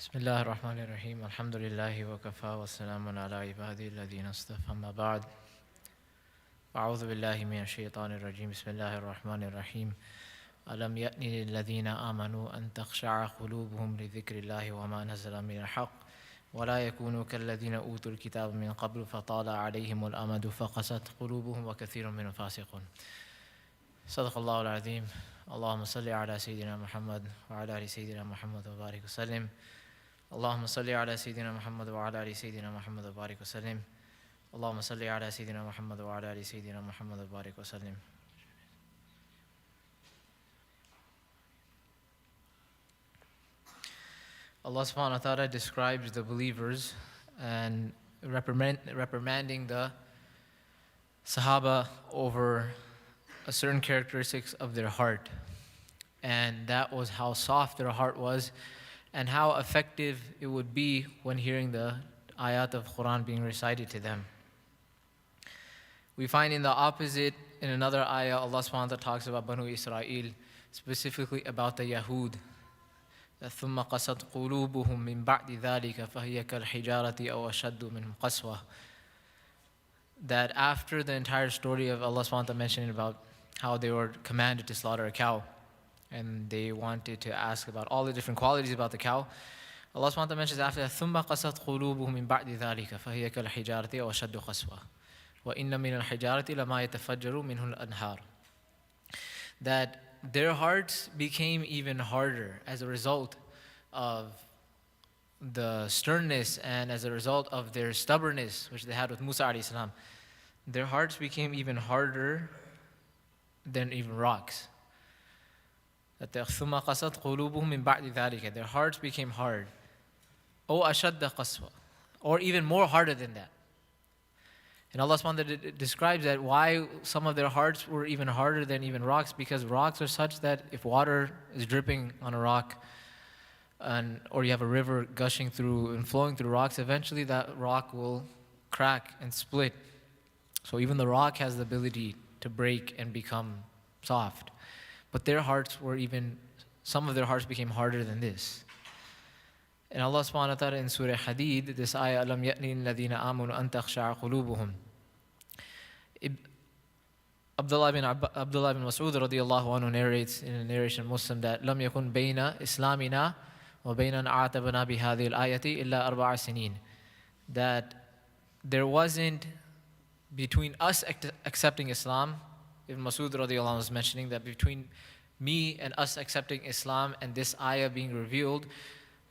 Bismillahir Rahmanir Rahim. Alhamdulillahi wa kafa wa salamun ala ibadi alladhina astafa amma ba'd. A'udhu billahi minash shaitanir rajim. Bismillahir Rahmanir Rahim. Alam ya'ni lilladhina amanu an takhsha'a qulubuhum li dhikrillahi wa ma nazala minal haqq wa la yakunu kalladhina utul kitaba min qablu fatala 'alayhimul amadu faqasat qulubuhum wa kathirun minhum fasiqun. Jazakullahu Khairun. Allahumma salli ala Sayyidina Muhammad wa ala ali Sayyidina Muhammad wa barik wa sallim. Allahumma salli ala Sayyidina Muhammad wa ala ali Sayyidina Muhammad wa barik wa sallim. Allahumma salli ala Sayyidina Muhammad wa ala ali Sayyidina Muhammad wa barik wa sallim. Allah subhanahu wa ta'ala describes the believers and reprimanding the Sahaba over a certain characteristics of their heart. And that was how soft their heart was and how effective it would be when hearing the ayat of Quran being recited to them. We find in the opposite, in another ayah, Allah subhanahu wa ta'ala talks about Banu Israel, specifically about the Yahud. ثُمَّ قَسَتْ قُلُوبُهُم مِّن بَعْدِ ذَلِكَ فَهِيَ كَالْحِجَارَةِ أَوْ أَشَدُّ مِنْهُ قَسْوَةً. That after the entire story of Allah subhanahu wa ta'ala mentioning about how they were commanded to slaughter a cow, and they wanted to ask about all the different qualities about the cow, Allah subhanahu wa ta'ala mentions after that, ثُمَّ قَسَتْ قُلُوبُهُم مِّن بَعْدِ ذَلِكَ فَهِيَ كَالْحِجَارَةِ أَوْ أَشَدُّ قَسْوَةً وَإِنَّ مِنَ الْحِجَارَةِ لَمَا يَتَفَجَّرُ مِنْهُ الْأَنْهَارُ. That their hearts became even harder as a result of the sternness and as a result of their stubbornness which they had with Musa alayhi salam. Their hearts became even harder than even rocks. That ثُمَّ قَسَتْ قُلُوبُهُم مِّن بَعْدِ ذَلِكَ, their hearts became hard. أَوْ أَشَدَّ قَسْوَةً, or even more harder than that. And Allah subhanahu wa ta'ala describes that why some of their hearts were even harder than even rocks, because rocks are such that if water is dripping on a rock, or you have a river gushing through and flowing through rocks, eventually that rock will crack and split. So even the rock has the ability to break and become soft. But their hearts were even, some of their hearts became harder than this. And Allah subhanahu wa ta'ala in Surah Hadid, this ayah, أَلَمْ يَأْنِ الَّذِينَ آمَنُوا أَن تَخْشَعَ قُلُوبُهُم. Abdul bin Mas'ud radiyallahu anhu narrates in a narration Muslim that لَمْ يَكُنْ بَيْنَ إِسْلَامِنَا وَبَيْنَ أَعْتَبْنَا بِهَذِهِ الْآيَةِ إِلَّا أَرْبَعَ سِنِينَ. That there wasn't, between us accepting Islam, Ibn Mas'ud radiyallahu anhu was mentioning that between me and us accepting Islam and this ayah being revealed,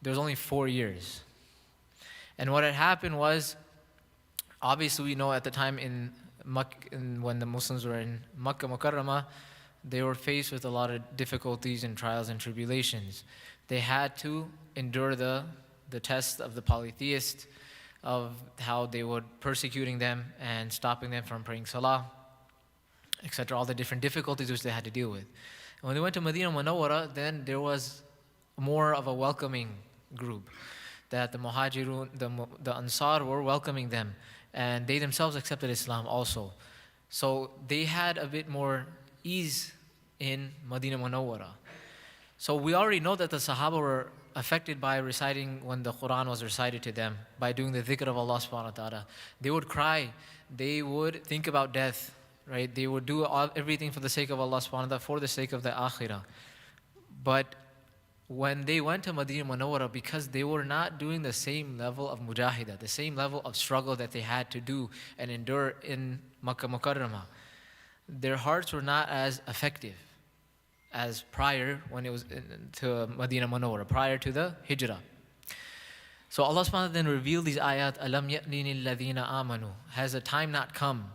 there was only 4 years. And what had happened was, obviously we know at the time when the Muslims were in Makkah Mukarramah, they were faced with a lot of difficulties and trials and tribulations. They had to endure the test of the polytheists, of how they were persecuting them and stopping them from praying salah, etc., all the different difficulties which they had to deal with. And when they went to Medina Munawwara, then there was more of a welcoming group, that the Muhajirun, the Ansar were welcoming them, and they themselves accepted Islam also. So they had a bit more ease in Medina Munawwara. So we already know that the Sahaba were affected by reciting, when the Quran was recited to them, by doing the dhikr of Allah subhanahu wa ta'ala. They would cry, they would think about death, right? They would do everything for the sake of Allah subhanahu wa ta'ala, for the sake of the akhirah. But when they went to Medina Munawwara, because they were not doing the same level of mujahidah, the same level of struggle that they had to do and endure in Makkah Mukarramah, their hearts were not as effective as prior when it was to Medina Munawwara, prior to the Hijrah. So Allah subhanahu wa ta'ala then revealed these ayat, أَلَمْ يَأْنِ الَّذِينَ آمَنُوا. Has a time not come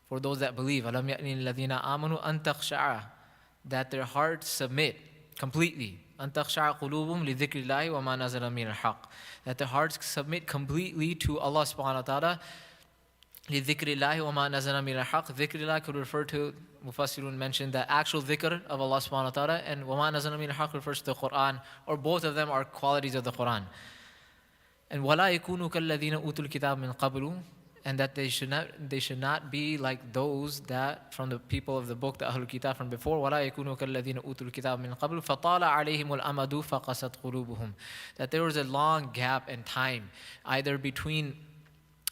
for those that believe? أَلَمْ يَأْنِ الَّذِينَ آمَنُوا أَن تَخْشَعَ, that their hearts submit completely. أَن تَخْشَعَ قُلُوبُهُم لِذِكْرِ اللَّهِ وَمَا نَزَلَ مِنَ الْحَقِّ. That their hearts submit completely to Allah subhanahu wa ta'ala. لِذِكْرِ اللَّهِ وَمَا نَزَلَ مِنَ الْحَقِّ. Dhikr Allah could refer to, Mufassirun mentioned, the actual dhikr of Allah subhanahu wa ta'ala, and وَمَا نَزَلَ مِنَ الْحَقِّ refers to the Quran, or both of them are qualities of the Quran. And وَلَا يَكُونُوا كَالَّذِينَ أُوتُوا الْكِتَابَ مِنْ قَبْلُ. and that they should not be like those that from the people of the book, the Ahlul Kitab from before. وَلَا يَكُونُوا كَالَّذِينَ أُوتُوا الْكِتَابَ مِنْ قَبْلُ فَطَالَ عَلَيْهِمُ الْأَمَدُ فَقَسَتْ قُلُوبُهُم. That there was a long gap in time, either between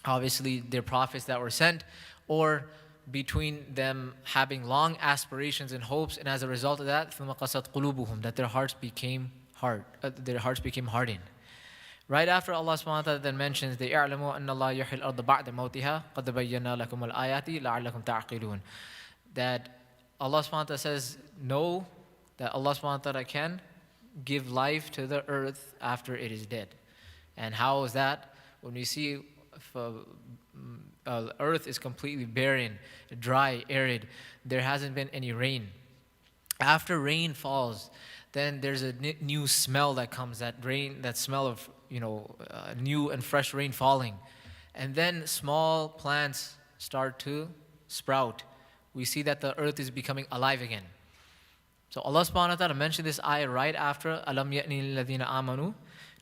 obviously their prophets that were sent, or between them having long aspirations and hopes, and as a result of that, ثُمَّ قَسَتْ قُلُوبُهُم, that their hearts became hardened. Right after Allah subhanahu wa ta'ala then mentions the يَعْلَمُوا أَنَّ اللَّهَ يُحْيِي الْأَرْضَ بَعْدَ مَوْتِهَا قَدْ بَيَّنَّا لَكُمُ الْآيَاتِ لَعَلَّكُمْ تَعْقِلُونَ. That Allah subhanahu wa ta'ala says, know that Allah subhanahu wa ta'ala can give life to the earth after it is dead. And how is that? When we see earth is completely barren, dry, arid, there hasn't been any rain. After rain falls, then there's a new smell that comes, that smell of new and fresh rain falling. And then small plants start to sprout. We see that the earth is becoming alive again. So Allah subhanahu wa ta'ala mentioned this ayah right after Alam ya'ni lilladhina amanu,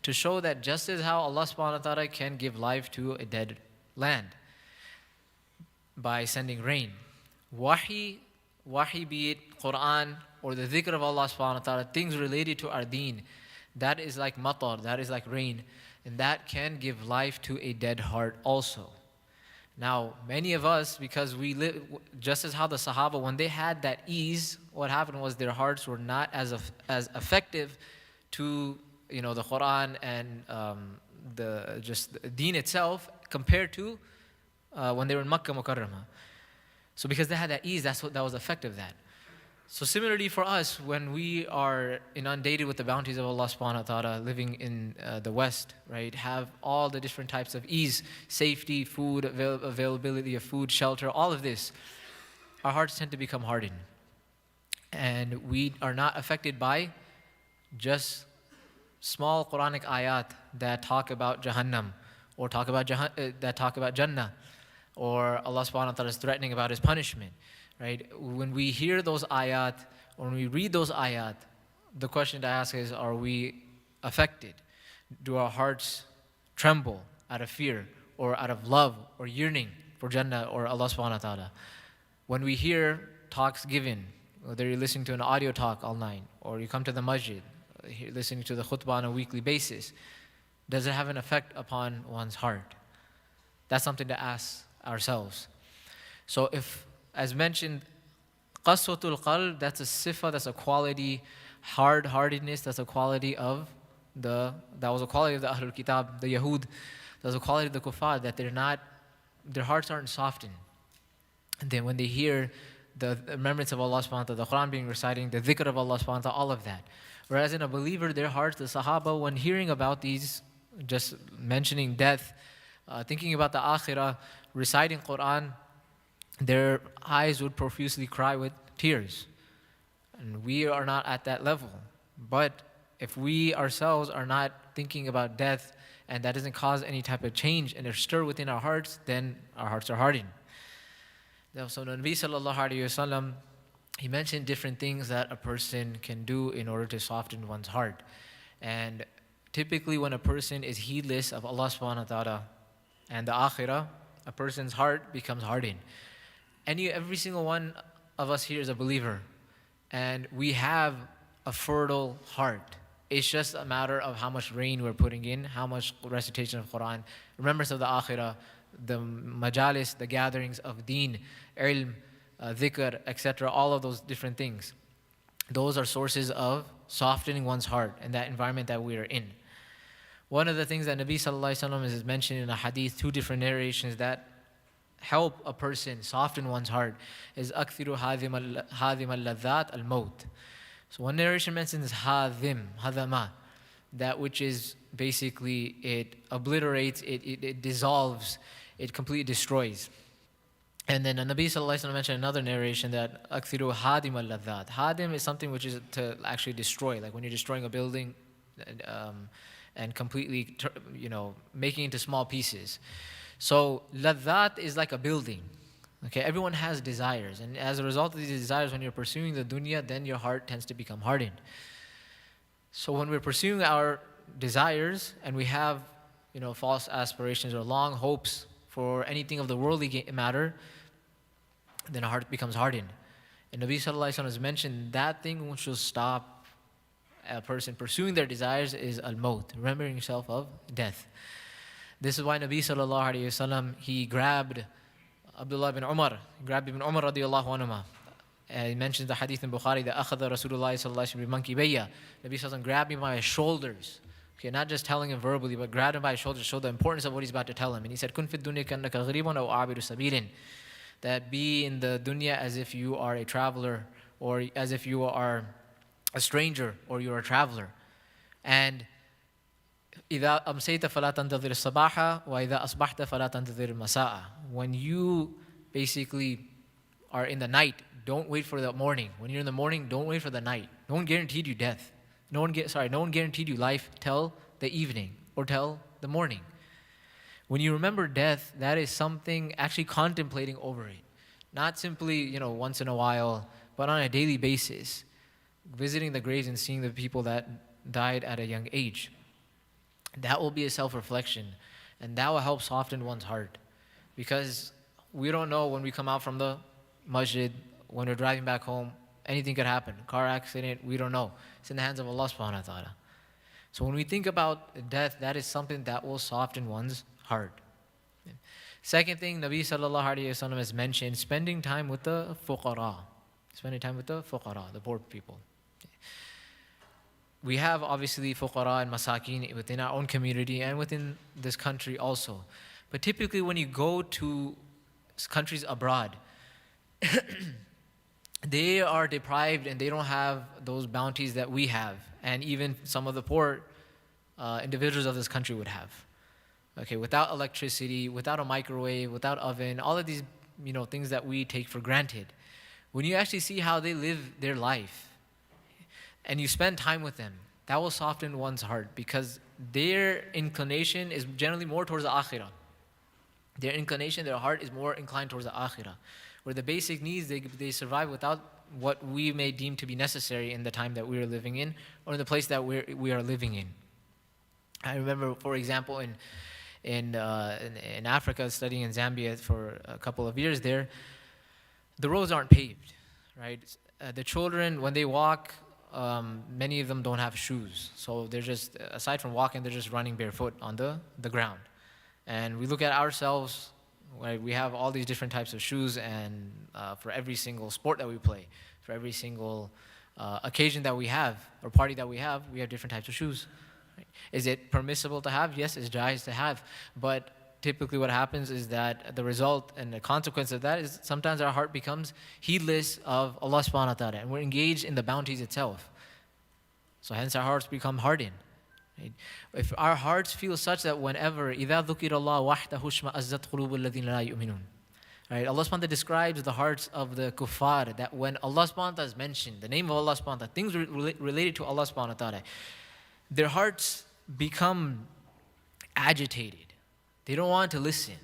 to show that just as how Allah subhanahu wa ta'ala can give life to a dead land by sending rain. Wahi be it Quran or the dhikr of Allah subhanahu wa ta'ala, things related to our deen, that is like matar, that is like rain, and that can give life to a dead heart also. Now, many of us, because we live, just as how the Sahaba, when they had that ease, what happened was their hearts were not as effective to the Quran and the deen itself compared to when they were in Makkah Mukarramah. So because they had that ease, that was effective that. So similarly for us, when we are inundated with the bounties of Allah subhanahu wa ta'ala, living in the West, right, have all the different types of ease, safety, food, availability of food, shelter, all of this, our hearts tend to become hardened. And we are not affected by just small Quranic ayat that talk about Jahannam, or that talk about Jannah, or Allah subhanahu wa ta'ala is threatening about His punishment. Right? When we hear those ayat, or when we read those ayat, the question to ask is, are we affected? Do our hearts tremble out of fear, or out of love, or yearning for Jannah, or Allah subhanahu wa ta'ala? When we hear talks given, whether you're listening to an audio talk all night, or you come to the masjid, listening to the khutbah on a weekly basis, does it have an effect upon one's heart? That's something to ask ourselves. So if, as mentioned, qaswatul qalb, that's a sifa, that's a quality, hard-heartedness, that's a quality of that was a quality of the Ahlul Kitab, the Yahud, that was a quality of the Kuffar, that their hearts aren't softened. And then when they hear the remembrance of Allah subhanahu wa ta'ala, the Quran being recited, the dhikr of Allah subhanahu wa ta'ala, all of that. Whereas in a believer, their hearts, the Sahaba, when hearing about these, just mentioning death, thinking about the akhirah, reciting Quran, their eyes would profusely cry with tears. And we are not at that level. But if we ourselves are not thinking about death, and that doesn't cause any type of change and stir within our hearts, then our hearts are hardened. So Nabi sallallahu alayhi wa sallam, he mentioned different things that a person can do in order to soften one's heart. And typically when a person is heedless of Allah subhanahu wa ta'ala and the akhirah, a person's heart becomes hardened. Every single one of us here is a believer, and we have a fertile heart. It's just a matter of how much rain we're putting in, how much recitation of Quran, remembrance of the akhirah, the majalis, the gatherings of deen, ilm, dhikr, etc., all of those different things. Those are sources of softening one's heart and that environment that we are in. One of the things that Nabi sallallahu alaihi wasallam is mentioned in a hadith, two different narrations that help a person soften one's heart, is أكثر هادم اللذات الموت. So one narration mentions hadama, that which is basically, it obliterates, it dissolves, it completely destroys. And then Nabi sallallahu alaihi wasallam mentioned another narration that أكثر هادم اللذات. Hadim is something which is to actually destroy, like when you're destroying a building and completely, making it into small pieces. So ladhat is like a building. Okay, everyone has desires, and as a result of these desires, when you're pursuing the dunya, then your heart tends to become hardened. So when we're pursuing our desires and we have, false aspirations or long hopes for anything of the worldly matter, then a heart becomes hardened. And Nabi Sallallahu Alaihi Wasallam has mentioned that thing which will stop a person pursuing their desires is al-maut, remembering yourself of death. This is why Nabi Sallallahu Alaihi Wasallam, he grabbed Abdullah ibn Umar, radiallahu anhuma. He mentions the hadith in Bukhari that أخذ رسول الله صلى الله عليه وسلم بمنكبيه. Nabi Sallallahu grabbed him by his shoulders. Okay, not just telling him verbally, but grabbed him by his shoulders to show the importance of what he's about to tell him. And he said, كن في الدنيا كأنك غريب أو عابر سبيل. That be in the dunya as if you are a traveler, or as if you are a stranger, or you are a traveler. And إذا أمسيت فلا تنتظر الصباح وإذا أصبحت فلا تنتظر المساء. When you basically are in the night, don't wait for the morning. When you're in the morning, don't wait for the night. No one guaranteed you death. No one guaranteed you life till the evening or till the morning. When you remember death, that is something actually contemplating over it. Not simply, once in a while, but on a daily basis. Visiting the graves and seeing the people that died at a young age. That will be a self-reflection. And that will help soften one's heart. Because we don't know when we come out from the masjid, when we're driving back home, anything could happen. Car accident, we don't know. It's in the hands of Allah subhanahu wa ta'ala. So when we think about death, that is something that will soften one's heart. Second thing, Nabi sallallahu alayhi wa sallam has mentioned, spending time with the fuqara. Spending time with the fuqara, the poor people. We have obviously fuqara and masakin within our own community and within this country also. But typically when you go to countries abroad, they are deprived and they don't have those bounties that we have, and even some of the poor individuals of this country would have. Okay, without electricity, without a microwave, without oven, all of these things that we take for granted. When you actually see how they live their life and you spend time with them, that will soften one's heart, because their inclination is generally more towards the akhirah. Their heart is more inclined towards the akhirah, where the basic needs, they survive without what we may deem to be necessary in the time that we are living in, or in the place that we are living in. I remember, for example, in Africa, studying in Zambia for a couple of years there, the roads aren't paved, right? The children, when they walk, many of them don't have shoes. So they're just, aside from walking, they're just running barefoot on the ground. And we look at ourselves, right? We have all these different types of shoes, and for every single sport that we play, for every single occasion that we have, or party that we have different types of shoes. Right? Is it permissible to have? Yes, it's jaiz to have. But typically what happens is that the result and the consequence of that is sometimes our heart becomes heedless of Allah subhanahu wa ta'ala, and we're engaged in the bounties itself. So hence our hearts become hardened. Right? If our hearts feel such that whenever إِذَا ذُكِرَ اللَّهُ وَحْدَهُ اشْمَأَزَّتْ قُلُوبُ الَّذِينَ لَا يُؤْمِنُونَ. Right? Allah subhanahu wa ta'ala describes the hearts of the kuffar, that when Allah subhanahu wa ta'ala is mentioned, the name of Allah subhanahu wa ta'ala, things related to Allah subhanahu wa ta'ala, their hearts become agitated. They don't want to listen.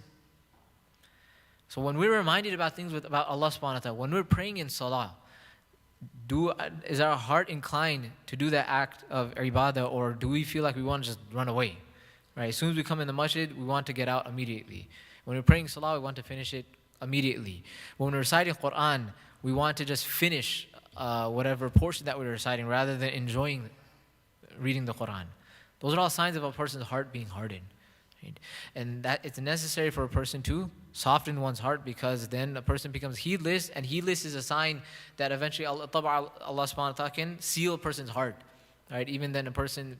So when we're reminded about things about Allah subhanahu wa ta'ala, when we're praying in salah, is our heart inclined to do that act of ibadah, or do we feel like we want to just run away? Right? As soon as we come in the masjid, we want to get out immediately. When we're praying salah, we want to finish it immediately. When we're reciting Quran, we want to just finish whatever portion that we're reciting rather than enjoying reading the Quran. Those are all signs of a person's heart being hardened. Right? And that it's necessary for a person to soften one's heart, because then a person becomes heedless, and heedless is a sign that eventually Allah subhanahu wa ta'ala can seal a person's heart. Right? Even then a person,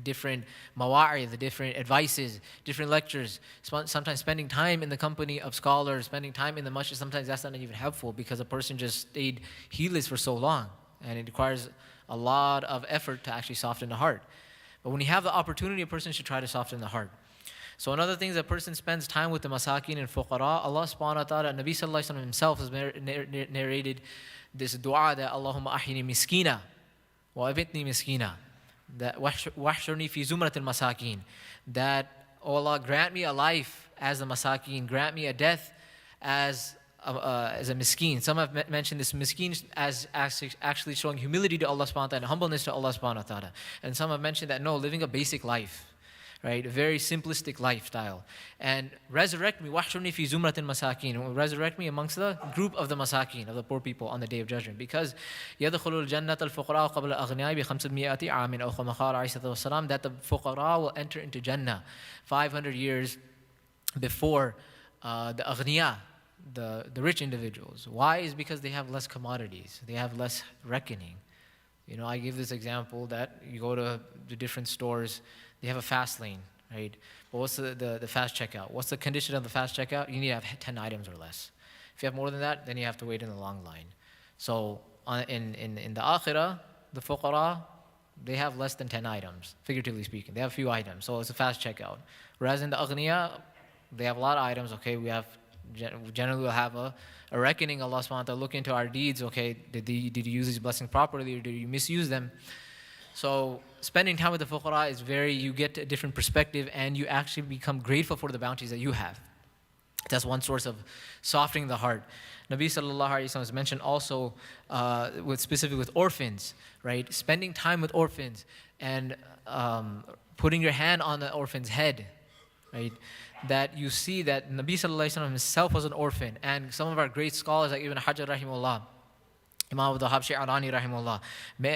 different mawa'i, the different advices, different lectures, sometimes spending time in the company of scholars, spending time in the masjid, sometimes that's not even helpful, because a person just stayed heedless for so long, and it requires a lot of effort to actually soften the heart. But when you have the opportunity, a person should try to soften the heart. So another thing is a person spends time with the masakin and fuqara. Allah subhanahu wa ta'ala, Nabi sallallahu alayhi wa sallam himself has narrated this dua that Allahumma ahini miskina wa abitni miskina, that wahshurni fi zumratil masakin, that, oh Allah, grant me a life as a masakin, grant me a death as a miskin. Some have mentioned this miskin as actually showing humility to Allah subhanahu wa ta'ala and humbleness to Allah subhanahu wa ta'ala. And some have mentioned that no, living a basic life. right? A very simplistic lifestyle. And resurrect me, wahshurni fi zumratin masakin. Resurrect me amongst the group of the masakin, of the poor people on the Day of Judgment. Because يَدْخُلُ الْجَنَّةَ الْفُقَرَاءُ قَبْلَ الْأَغْنِيَاءِ بِخَمْسَمِائَةِ عَامٍ أو كما قال عليه الصلاة والسلام, that the fuqara will enter into Jannah 500 years before the aghniya, the rich individuals. Why? Is because they have less commodities, they have less reckoning. I give this example that you go to the different stores, they have a fast lane, right? But what's the fast checkout? What's the condition of the fast checkout? You need to have 10 items or less. If you have more than that, then you have to wait in the long line. So in the akhirah, the fuqara, they have less than 10 items, figuratively speaking. They have a few items, so it's a fast checkout. Whereas in the aghniya, they have a lot of items. Okay, we generally will have a reckoning. Allah subhanahu wa ta'ala look into our deeds. Okay, did you use these blessings properly, or did you misuse them? So spending time with the fuqara is you get a different perspective, and you actually become grateful for the bounties that you have. That's one source of softening the heart. Nabi sallallahu alaihi wasallam has mentioned also, specifically with orphans, right? Spending time with orphans and putting your hand on the orphan's head, right? That you see that Nabi sallallahu alaihi wasallam himself was an orphan, and some of our great scholars like Ibn Hajar rahimahullah, Imam Abdul Arani rahimahullah,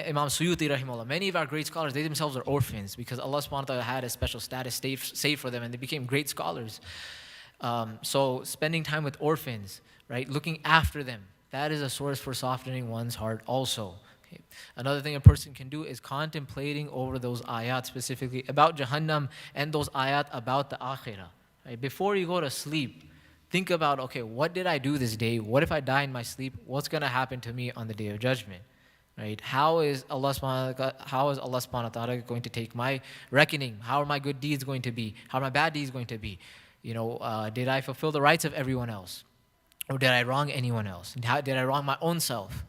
Imam Suyuti rahimahullah, many of our great scholars, they themselves are orphans because Allah subhanahu wa ta'ala had a special status saved for them, and they became great scholars. So spending time with orphans, right, looking after them, that is a source for softening one's heart also. Okay. Another thing a person can do is contemplating over those ayat specifically about Jahannam and those ayat about the akhirah. Right? Before you go to sleep, think about, okay, what did I do this day? What if I die in my sleep? What's going to happen to me on the Day of Judgment? Right? How is Allah subhanahu wa ta'ala going to take my reckoning? How are my good deeds going to be? How are my bad deeds going to be? Did I fulfill the rights of everyone else? Or did I wrong anyone else? And how did I wrong my own self?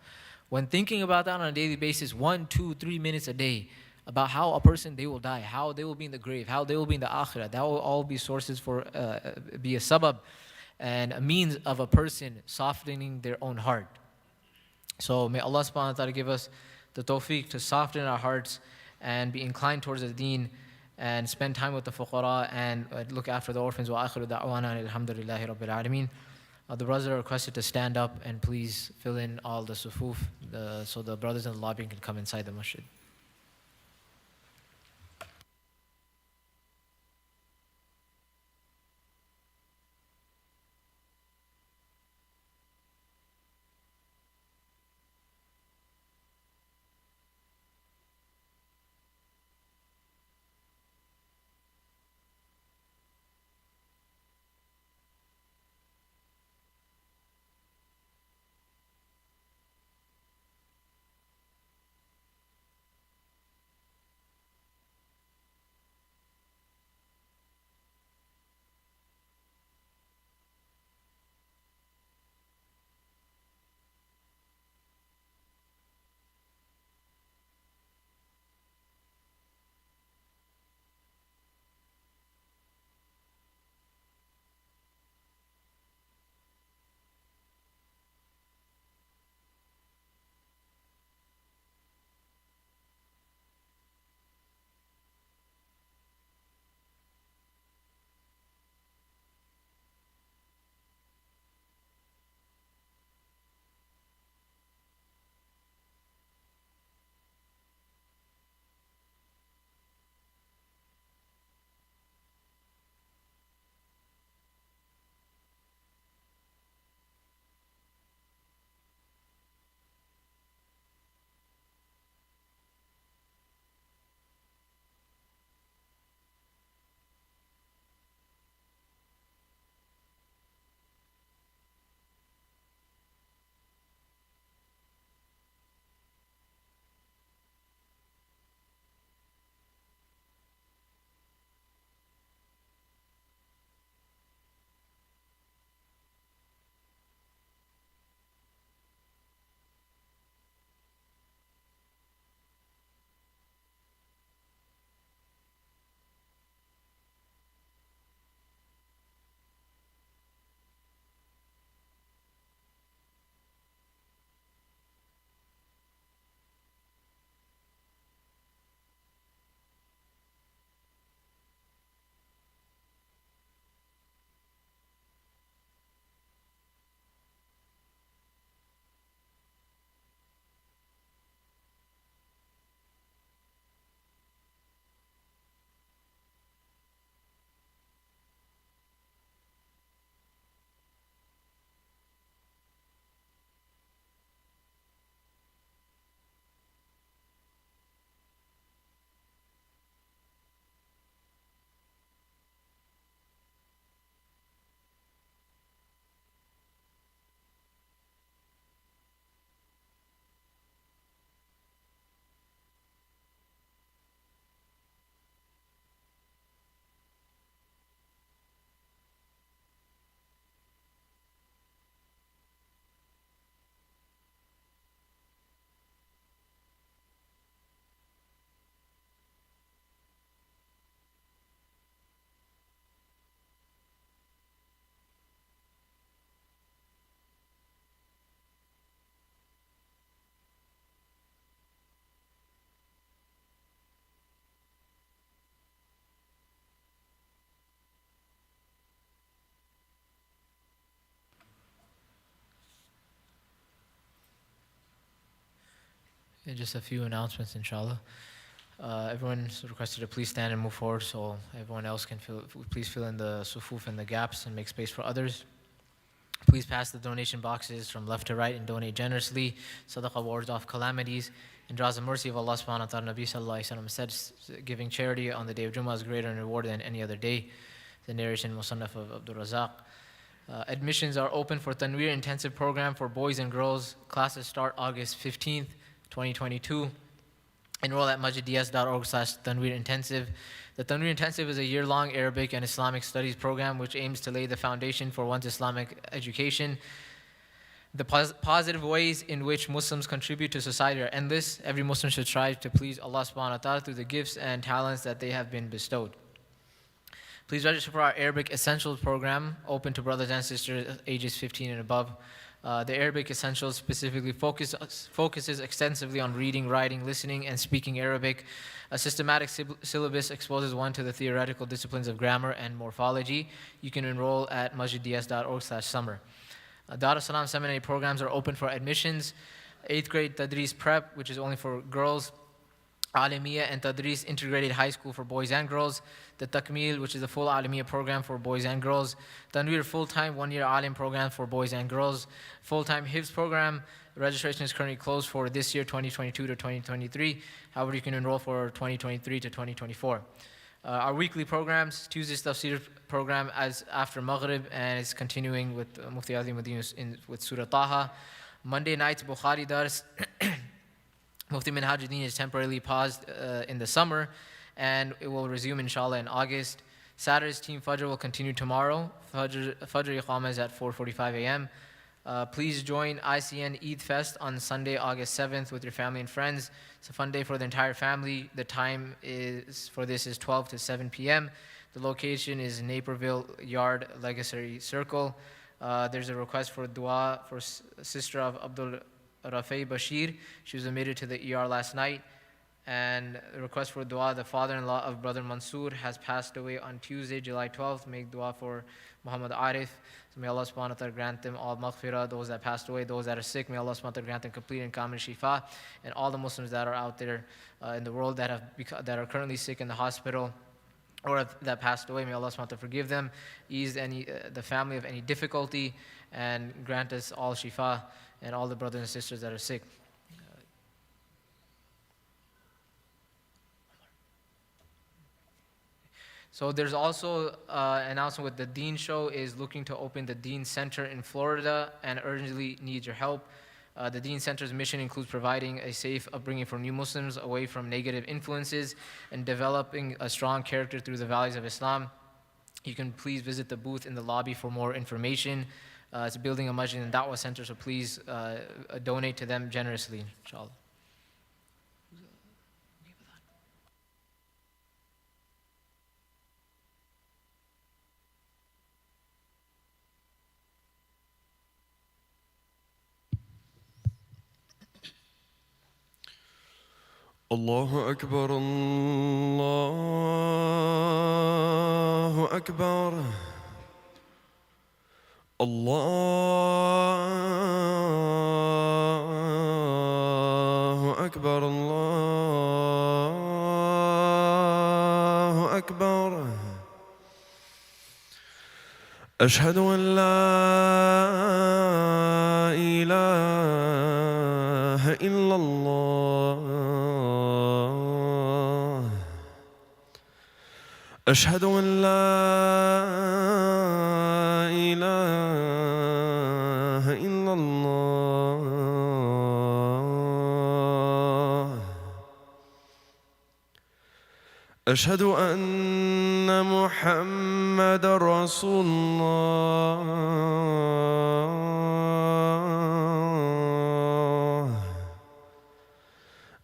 When thinking about that on a daily basis, 1, 2, 3 minutes a day, about how a person, they will die, how they will be in the grave, how they will be in the akhirah, that will all be sources for, be a sabab and a means of a person softening their own heart. So may Allah subhanahu wa ta'ala give us the tawfiq to soften our hearts and be inclined towards the deen and spend time with the fuqara and look after the orphans. Wa akhiru da'wana alhamdulillahi rabbil alameen. The brothers are requested to stand up and please fill in all the sufuf so the brothers in the lobby can come inside the masjid. And just a few announcements, inshallah. Everyone's requested to please stand and move forward so everyone else can please fill in the sufuf and the gaps and make space for others. Please pass the donation boxes from left to right and donate generously. Sadaqah wards off calamities and draws the mercy of Allah subhanahu wa ta'ala. Nabi sallallahu alayhi wa sallam said, giving charity on the day of Jumu'ah is greater in reward than any other day. The narration Musannaf of Abdul. Admissions are open for Tanweer Intensive Program for boys and girls. Classes start August 15th, 2022. Enroll at majidds.org/Tanweer Intensive. The Tanweer Intensive is a year-long Arabic and Islamic studies program which aims to lay the foundation for one's Islamic education. The positive ways in which Muslims contribute to society are endless. Every Muslim should strive to please Allah subhanahu wa ta'ala through the gifts and talents that they have been bestowed. Please register for our Arabic Essentials program, open to brothers and sisters ages 15 and above. The Arabic Essentials specifically focuses extensively on reading, writing, listening, and speaking Arabic. A systematic syllabus exposes one to the theoretical disciplines of grammar and morphology. You can enroll at majidds.org/summer. Dar es Salaam seminary programs are open for admissions. 8th grade Tadris Prep, which is only for girls. Alimiya and Tadris Integrated High School for boys and girls. The Takmil, which is the full Alimiya program for boys and girls. Tanweer full-time 1-year Alim program for boys and girls. Full-time Hifz program. Registration is currently closed for this year, 2022 to 2023. However, you can enroll for 2023 to 2024. Our weekly programs, Tuesday's Tafsir program as after Maghrib, and it's continuing with Mufti Azim with Surah Taha. Monday nights, Bukhari Dars. Mufti Minhajuddin is temporarily paused in the summer, and it will resume inshallah in August. Saturday's Team Fajr will continue tomorrow. Fajr Iqamah is at 4:45 a.m. Please join ICN Eid Fest on Sunday, August 7th with your family and friends. It's a fun day for the entire family. The time is 12 to 7 p.m. The location is Naperville Yard Legacy Circle. There's a request for dua for sister of Abdul Rafay Bashir. She was admitted to the ER last night. And a request for dua, the father-in-law of Brother Mansoor has passed away on Tuesday, July 12th. Make dua for Muhammad Arif. So may Allah subhanahu wa ta'ala grant them all maghfirah, those that passed away, those that are sick. May Allah subhanahu wa ta'ala grant them complete and kamil shifa. And all the Muslims that are out there in the world that are currently sick in the hospital or that passed away, may Allah subhanahu wa ta'ala forgive them, ease the family of any difficulty, and grant us all shifa and all the brothers and sisters that are sick. So there's also an announcement with the Deen Show is looking to open the Deen Center in Florida and urgently needs your help. The Deen Center's mission includes providing a safe upbringing for new Muslims away from negative influences and developing a strong character through the values of Islam. You can please visit the booth in the lobby for more information. It's building a masjid and da'wah center, so please donate to them generously, inshallah. الله أكبر الله أكبر الله أكبر الله أكبر أشهد أن لا إله إلا الله أشهد أن لا إله إلا الله أشهد أن محمد رسول الله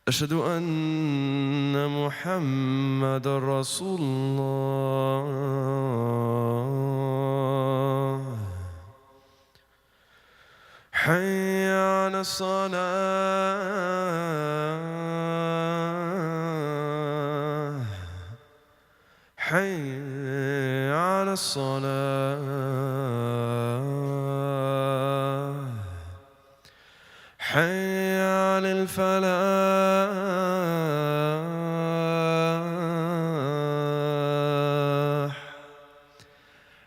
أشهد أن محمد رسول الله حي على الصلاة حي على الصلاة حي على على الفلاح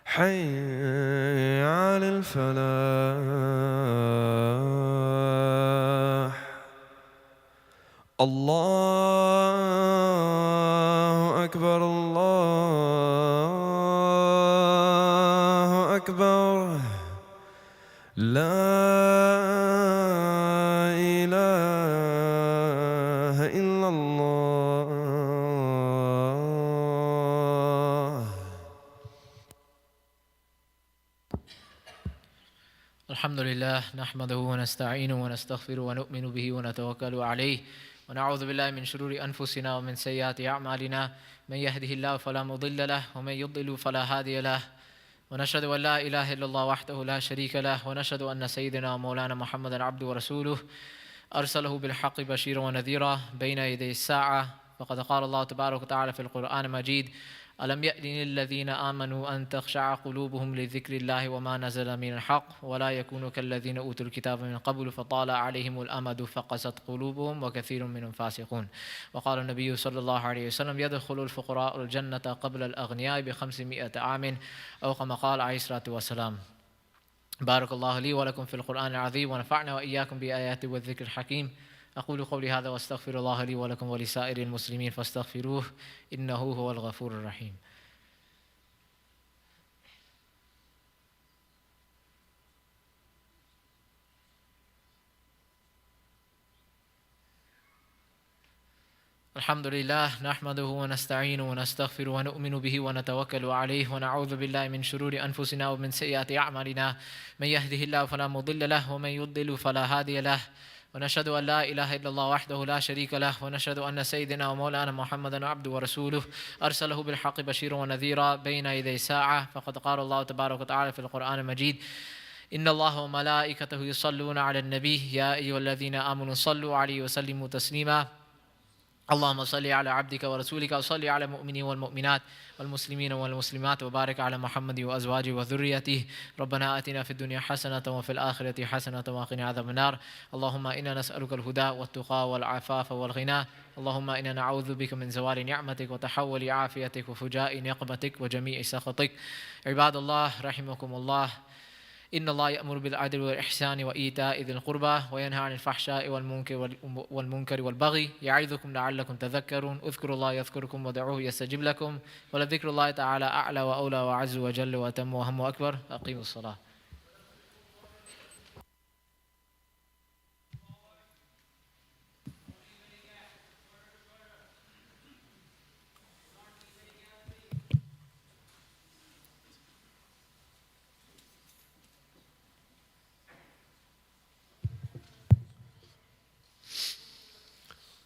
حي على الفلاح الله أكبر الله أكبر لا إله إلا الله. الحمد لله نحمده ونستعينه ونستغفره ونؤمن به ونتوكل عليه ونعوذ بالله من شرور أنفسنا ومن سيئات أعمالنا من يهده الله فلا مضل له ومن يضلل فلا هادي له ونشهد أن لا إله إلا الله وحده لا شريك له ونشهد أن سيدنا ومولانا محمدا عبده ورسوله أرسله بالحق بشيرا ونذيرا بين يدي الساعة فقد قال الله تبارك وتعالى في القرآن المجيد ألم يأن للذين آمنوا أن تخشع قلوبهم لذكر الله وما نزل من الحق ولا يكونوا كالذين أوتوا الكتاب من قبل فطال عليهم الأمد فقست قلوبهم وكثير منهم فاسقون. وقال النبي صلى الله عليه وسلم يدخل الفقراء الجنة قبل الأغنياء ب500 عام أو كما قال عليه الصلاة والسلام. بارك الله لي ولكم في القرآن العظيم ونفعنا وإياكم بآياته والذكر الحكيم. أقول قولي هذا واستغفر الله لي ولكم ولسائر المسلمين فاستغفروه إنه هو الغفور الرحيم. الحمد لله نحمده ونستعينه ونستغفره ونؤمن به ونتوكل عليه ونعوذ بالله من شرور أنفسنا ومن سيئات أعمالنا من يهده الله فلا مضل له ومن يضلل فلا هادي له ونشهد أن لا إله إلا الله وحده لا شريك له ونشهد أن سيدنا ومولانا محمدا عبده ورسوله أرسله بالحق بشيرا ونذيرا بين يدي الساعة فقد قال الله تبارك وتعالى في القرآن المجيد إن الله وملائكته يصلون على النبي يا أيها الذين آمنوا صلوا عليه وسلموا تسليما اللهم صل على عبدك ورسولك وصل على المؤمنين والمؤمنات والمسلمين والمسلمات وبارك على محمد وأزواجه وذريته. ربنا آتنا في الدنيا حسنة وفي الآخرة حسنة وقنا عذاب النار. اللهم إنا نسألك الهدى والتقى والعفاف والغنى. اللهم إنا نعوذ بك من زوال نعمتك وتحول عافيتك وفجاء نقمتك وجميع سخطك. عباد الله رحمكم الله، إن الله يأمر بالعدل والإحسان وإيتاء ذي القربى وينهى عن الفحشاء والمنكر والبغي يعظكم لعلكم تذكرون. اذكروا الله يذكركم ودعوه يستجب لكم ولذكر الله تعالى أعلى وأولى وأعز وجل وأتم وهم وأكبر. أقيموا الصلاة.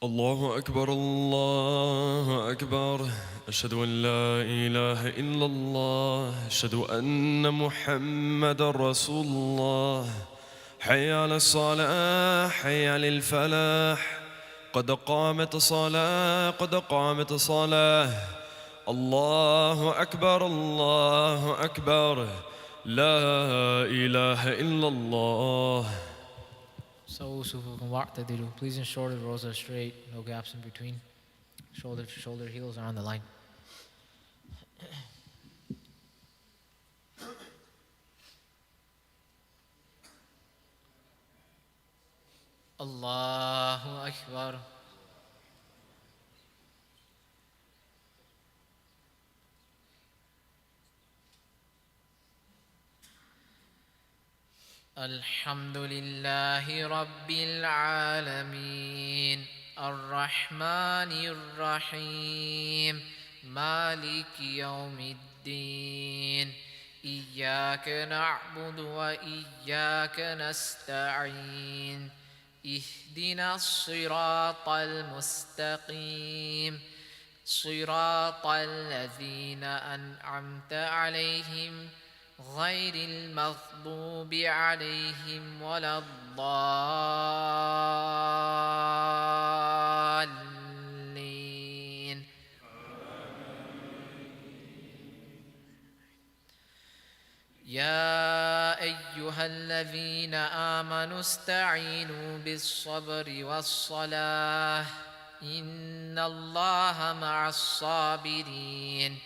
الله أكبر الله أكبر أشهد أن لا إله إلا الله أشهد أن محمد رسول الله حي على الصلاة حي على الفلاح قد قامت الصلاة قد قامت الصلاة الله أكبر الله أكبر لا إله إلا الله. Please ensure the rows are straight, no gaps in between. Shoulder to shoulder, heels are on the line. Allahu Akbar. الحمد لله رب العالمين الرحمن الرحيم مالك يوم الدين إياك نعبد وإياك نستعين اهدنا الصراط المستقيم صراط الذين أنعمت عليهم غير المغضوب عليهم ولا الضالين. يا أيها الذين آمنوا استعينوا بالصبر والصلاة إن الله مع الصابرين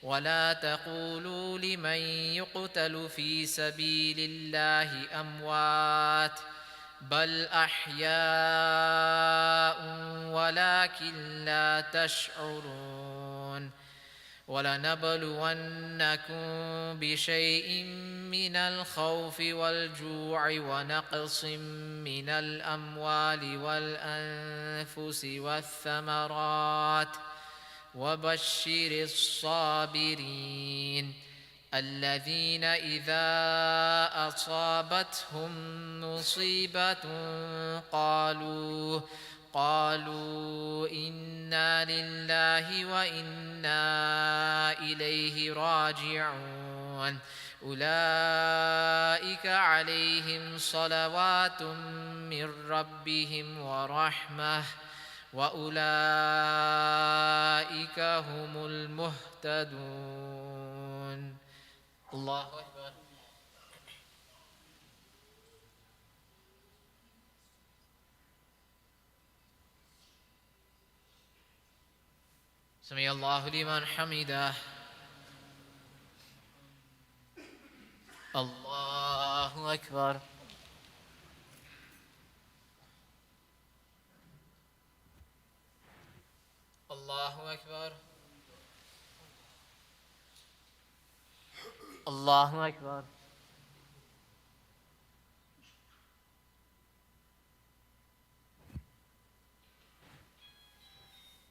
ولا تقولوا لمن يقتل في سبيل الله أموات بل أحياء ولكن لا تشعرون ولنبلونكم بشيء من الخوف والجوع ونقص من الأموال والأنفس والثمرات وبشر الصابرين الذين إذا أصابتهم مصيبة قالوا إنا لله وإنا إليه راجعون أولئك عليهم صلوات من ربهم ورحمة وأولئك هم المهتدون. الله أكبر. سمع الله لمن حمده. الله أكبر. الله أكبر. الله أكبر.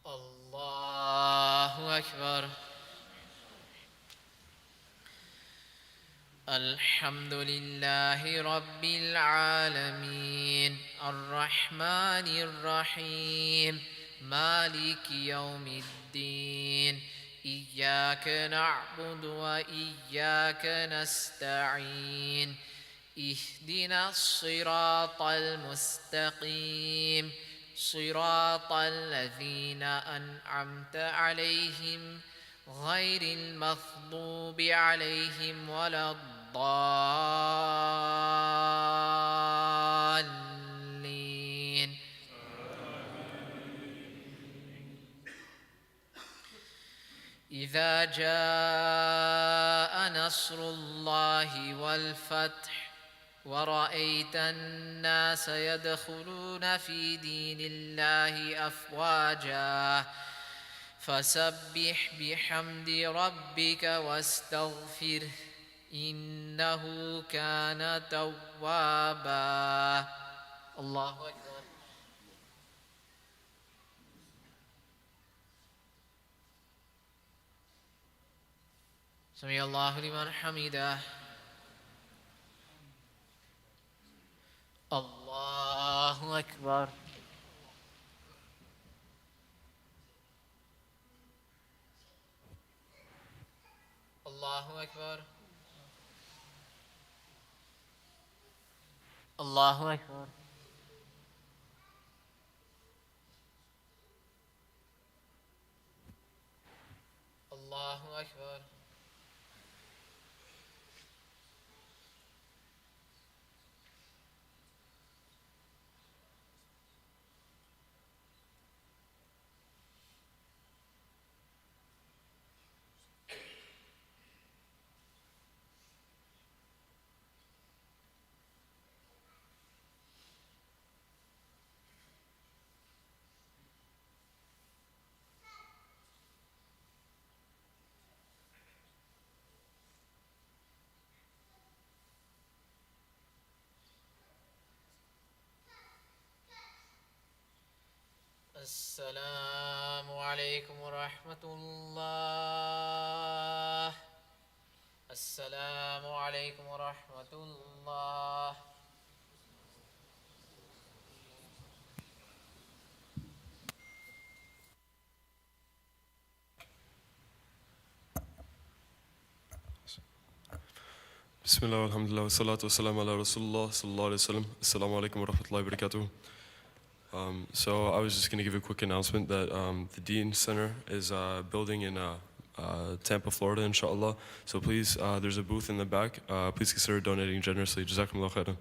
الله أكبر. الحمد لله رب العالمين الرحمن الرحيم مالك يوم الدين إياك نعبد وإياك نستعين اهدنا الصراط المستقيم صراط الذين أنعمت عليهم غير المغضوب عليهم ولا الضالين. إذا جاء نصر الله والفتح ورأيت الناس يدخلون في دين الله أفواجا فسبح بحمد ربك واستغفره إنه كان توابا. الله أكبر. سمع الله لمن حمده. الله أكبر. الله أكبر. الله أكبر. الله أكبر. السلام عليكم ورحمة الله. السلام عليكم ورحمة الله. بسم الله والحمد لله والصلاة والسلام على رسول الله صلى الله عليه وسلم. Assalamu alaikum wa rahmatullahi wa barakatuh. So I was just going to give a quick announcement that the Dean Center is building in Tampa, Florida, inshallah. So please, there's a booth in the back. Please consider donating generously. Jazakumullahu Khairun.